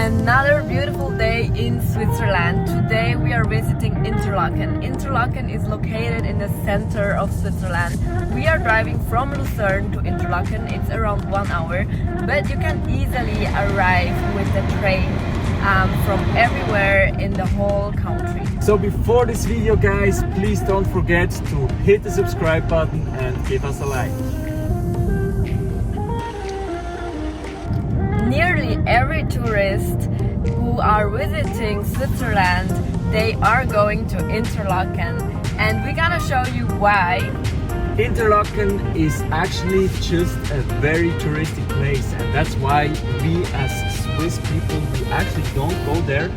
Another beautiful day in Switzerland. Today we are visiting Interlaken. Interlaken is located in the center of Switzerland. We are driving from Luzern to Interlaken. It's around 1 hour, but you can easily arrive with the train from everywhere in the whole country. So before this video, guys, please don't forget to hit the subscribe button and give us a like. Nearly every tourist who are visiting Switzerland, they are going to Interlaken, and we're gonna show you why. Interlaken is actually just a very touristic place, and that's why we as Swiss people, we actually don't go there.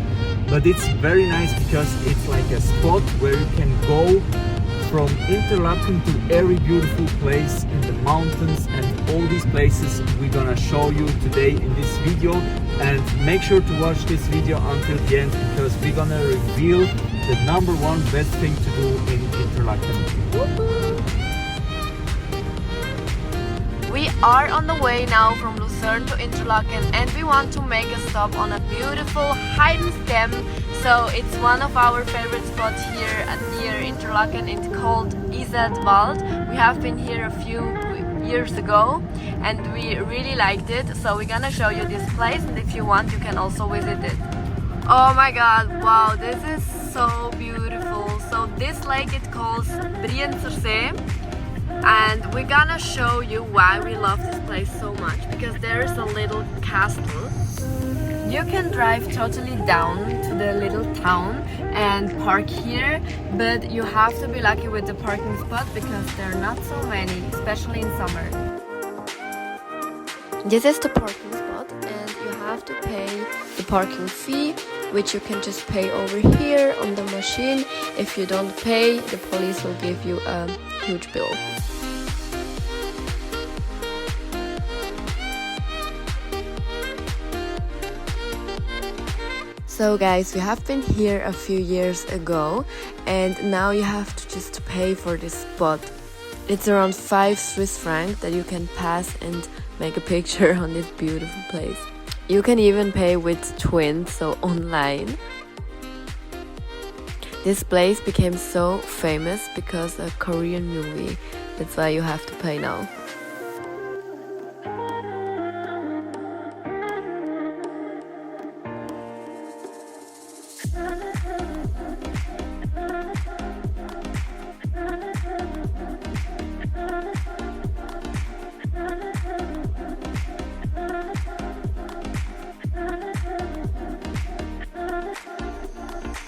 But it's very nice because it's like a spot where you can go from Interlaken to every beautiful place in the mountains, and all these places we're gonna show you today in this video. And make sure to watch this video until the end, because we're gonna reveal the #1 best thing to do in Interlaken. We are on the way now from Luzern to Interlaken, and we want to make a stop on a beautiful hidden stem. So it's one of our favorite spots here near Interlaken. It's called Iseltwald. We have been here a few years ago and we really liked it. So we're gonna show you this place, and if you want you can also visit it. Oh my god, wow, this is so beautiful. So this lake it calls Brienzersee. And we're gonna show you why we love this place so much, because there is a little castle. You can drive totally down to the little town and park here, but you have to be lucky with the parking spot because there are not so many, especially in summer. This is the parking spot, and you have to pay the parking fee, which you can just pay over here on the machine. If you don't pay, the police will give you a huge bill. So guys, we have been here a few years ago, and now you have to just pay for this spot. It's around 5 Swiss francs that you can pass and make a picture on this beautiful place. You can even pay with twins, so online. This place became so famous because of a Korean movie. That's why you have to pay now.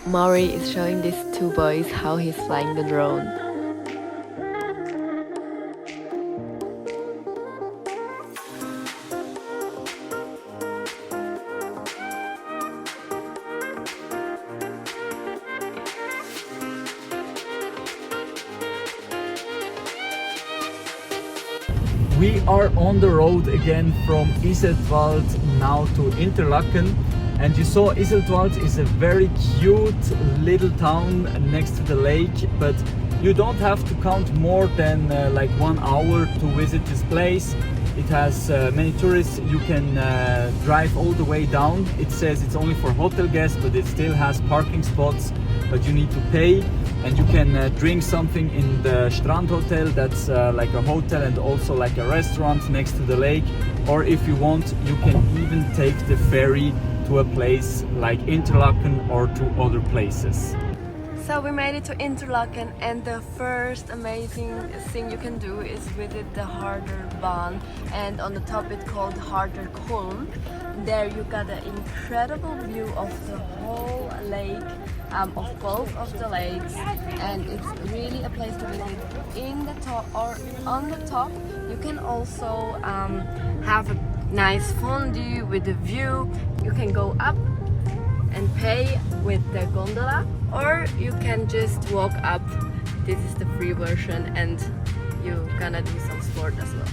Maury is showing these 2 boys how he's flying the drone. We are on the road again from Iseltwald now to Interlaken. And you saw Iseltwald is a very cute little town next to the lake, but you don't have to count more than like 1 hour to visit this place. It has many tourists. You can drive all the way down. It says it's only for hotel guests, but it still has parking spots, but you need to pay. And you can drink something in the Strand Hotel, that's like a hotel and also like a restaurant next to the lake. Or if you want, you can even take the ferry to a place like Interlaken or to other places. So we made it to Interlaken, and the first amazing thing you can do is visit the Lauterbrunnen, and on the top it's called Kulm. There you got an incredible view of the whole lake, of both of the lakes, and it's really a place to visit. In the top or on the top you can also have a nice fondue with the view. You can go up and pay with the gondola, or you can just walk up. This is the free version, and you're gonna do some sport as well.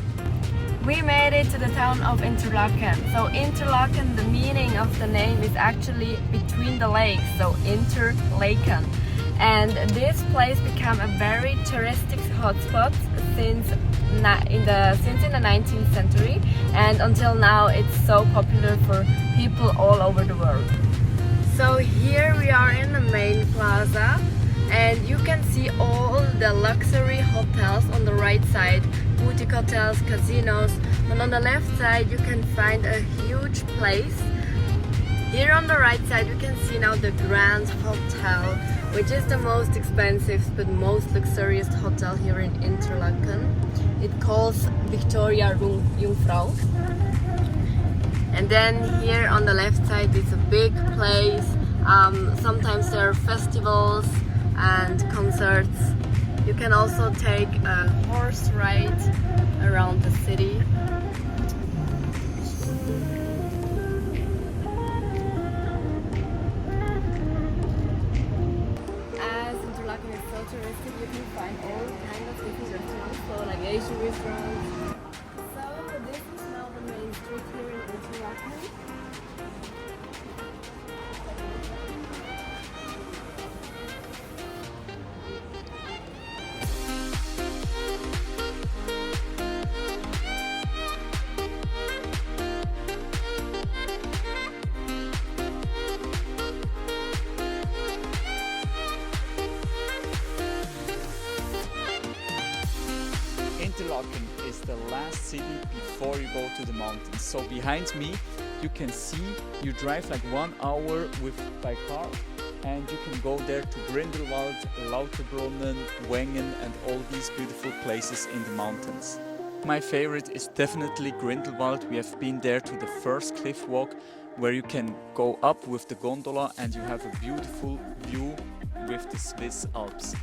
We made it to the town of Interlaken. So Interlaken, the meaning of the name is actually between the lakes, so Interlaken. And this place became a very touristic hotspot since since in the 19th century, and until now it's so popular for people all over the world. So here we are in the main plaza, and you can see all the luxury hotels on the right side, boutique hotels, casinos, and on the left side you can find a huge place. Here on the right side you can see now the Grand Hotel, which is the most expensive but most luxurious hotel here in Interlaken. It calls Victoria Jungfrau. And then here on the left side is a big place. Sometimes there are festivals and concerts. You can also take a horse ride around the city. As Interlaken is so touristic, you can find all kinds of different restaurants, so like Asian restaurants. So this is now the main street here in Interlaken. Interlaken is the last city before you go to the mountains. So behind me you can see, you drive like 1 hour by car, and you can go there to Grindelwald, Lauterbrunnen, Wengen, and all these beautiful places in the mountains. My favorite is definitely Grindelwald. We have been there to the first cliff walk, where you can go up with the gondola and you have a beautiful view with the Swiss Alps.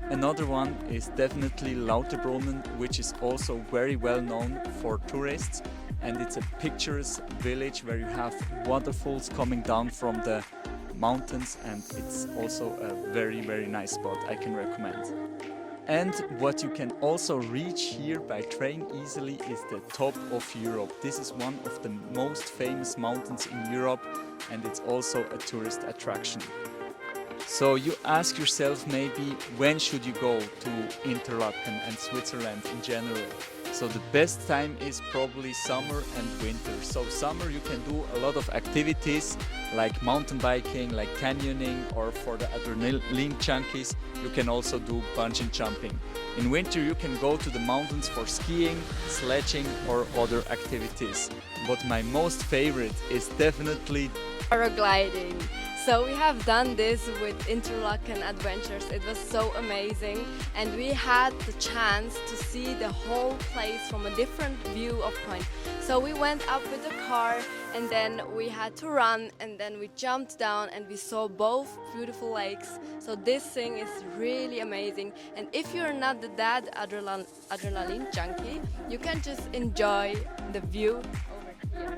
Another one is definitely Lauterbrunnen, which is also very well known for tourists, and it's a picturesque village where you have waterfalls coming down from the mountains, and it's also a very nice spot I can recommend. And what you can also reach here by train easily is the top of Europe. This is one of the most famous mountains in Europe, and it's also a tourist attraction. So you ask yourself maybe, when should you go to Interlaken and Switzerland in general? So the best time is probably summer and winter. So summer you can do a lot of activities like mountain biking, like canyoning, or for the adrenaline junkies you can also do bungee jumping. In winter you can go to the mountains for skiing, sledging, or other activities. But my most favorite is definitely paragliding. So we have done this with Interlaken Adventures. It was so amazing, and we had the chance to see the whole place from a different view of point. So we went up with the car, and then we had to run, and then we jumped down and we saw both beautiful lakes. So this thing is really amazing, and if you're not that adrenaline junkie, you can just enjoy the view over here.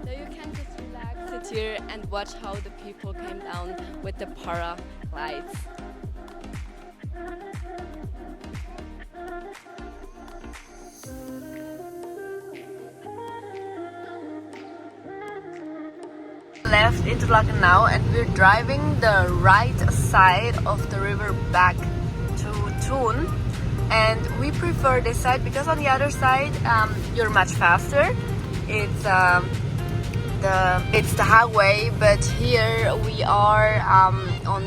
So you can just relax, sit here and watch how the people came down with the paraglides. Left Interlaken now, and we're driving the right side of the river back to Thun, and we prefer this side because on the other side you're much faster. It's the highway, but here we are on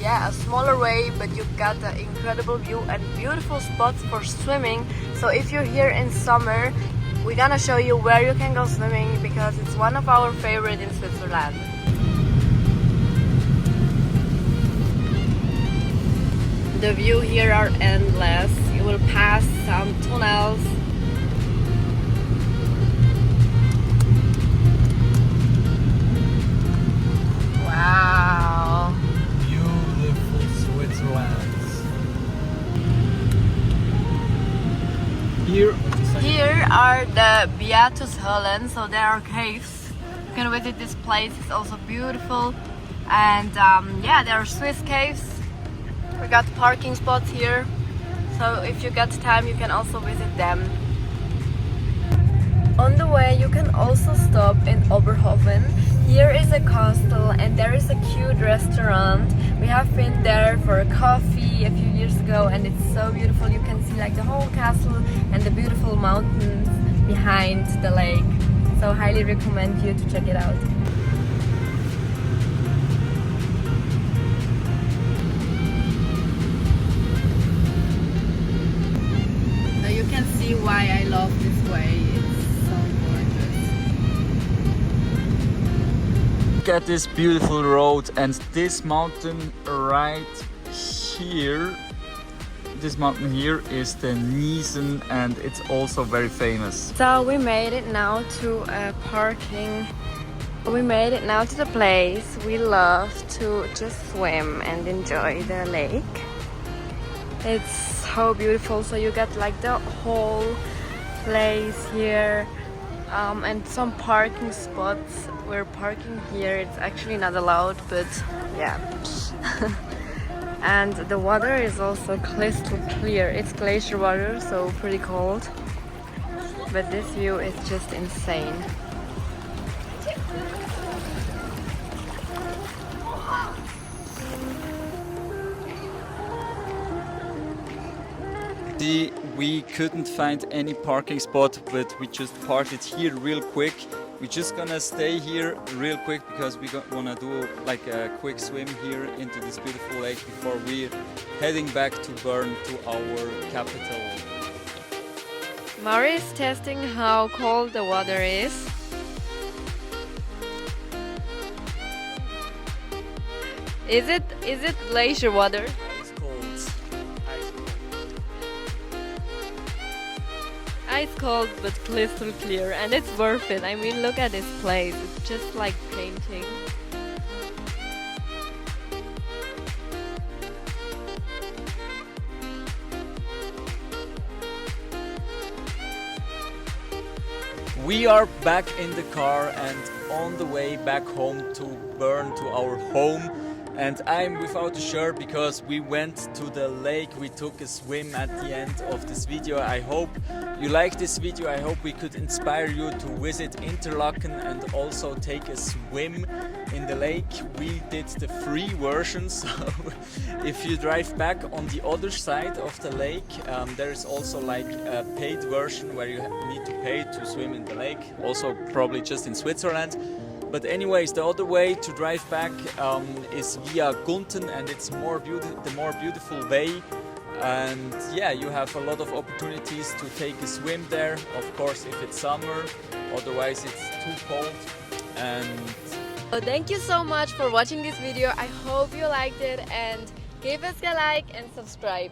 a smaller way, but you've got the incredible view and beautiful spots for swimming. So if you're here in summer, we're gonna show you where you can go swimming, because it's one of our favorite in Switzerland. The view here are endless. You will pass some tunnels. Wow! Beautiful Switzerland. Here are the Beatushöhlen, so there are caves. You can visit this place, it's also beautiful. And there are Swiss caves. We got parking spots here, so if you got time you can also visit them. On the way you can also stop in Oberhofen. Here is a castle and there is a cute restaurant. We have been there for a coffee a few years ago and it's so beautiful. You can see like the whole castle and the beautiful mountains behind the lake. So highly recommend you to check it out. Now you can see why I love this way. It's so gorgeous. Look at this beautiful road and this mountain right here. This mountain here is the Niesen and it's also very famous. So we made it now to parking. We made it now to the place we love to just swim and enjoy the lake. It's so beautiful. So you get like the whole place here and some parking spots. We're parking here. It's actually not allowed, but yeah. And the water is also crystal clear. It's glacier water, so pretty cold. But this view is just insane. We couldn't find any parking spot, but we just parked it here real quick. We're just gonna stay here real quick because we wanna do like a quick swim here into this beautiful lake before we're heading back to Bern, to our capital. Mari is testing how cold the water is. Is it glacier water? It's cold. Ice cold but crystal clear, and it's worth it. I mean, look at this place. It's just like painting. We are back in the car and on the way back home to Bern, to our home. And I'm without a shirt because we went to the lake. We took a swim at the end of this video. I hope you like this video. I hope we could inspire you to visit Interlaken and also take a swim in the lake. We did the free version, so if you drive back on the other side of the lake, there is also like a paid version where you need to pay to swim in the lake. Also probably just in Switzerland. But anyways, the other way to drive back is via Gunten, and it's the more beautiful way. And yeah, you have a lot of opportunities to take a swim there. Of course, if it's summer, otherwise it's too cold. And so thank you so much for watching this video. I hope you liked it and give us a like and subscribe.